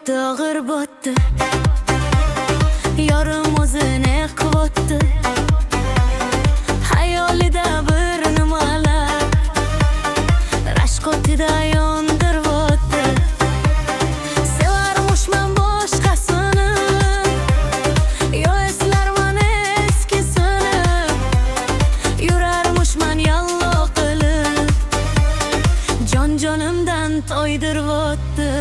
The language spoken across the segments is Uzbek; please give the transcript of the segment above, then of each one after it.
botdi, og'ir botdi. Yorim o'zini quvotdi. Hayolida bir nimalar rashk o'tida yondiribdi. Sevarmishman boshqasini, yo eslarman eskisini. Yurarmishman yallo qilib, jonimdan to'ydiribdi.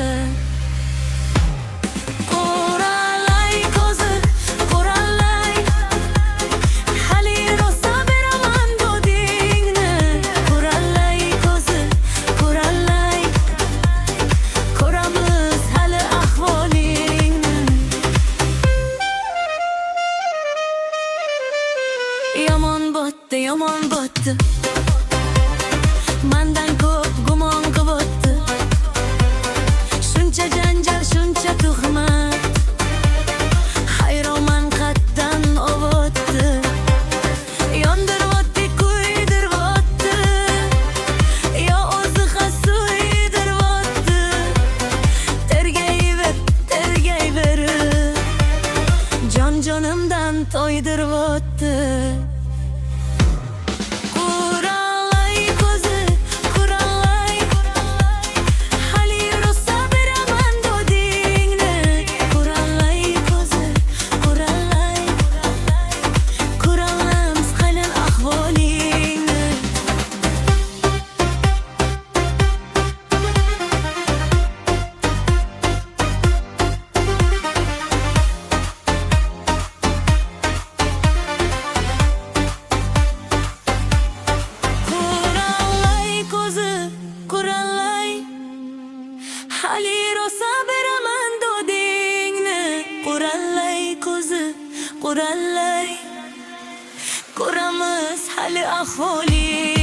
Yomon botdi, mandan ko'p gumon qilibdi. Shuncha janjal, shuncha tuhmat, hayronman qatdan ovotdi. Yondiribdi, kuydiribdi, yo o'zi hasuydiribdi. Tergayverib, jonimdan to'ydiribdi. Hali rosa beraman dodingni, qurallay ko'zi, qurallay, ko'ramiz hali ahvoling.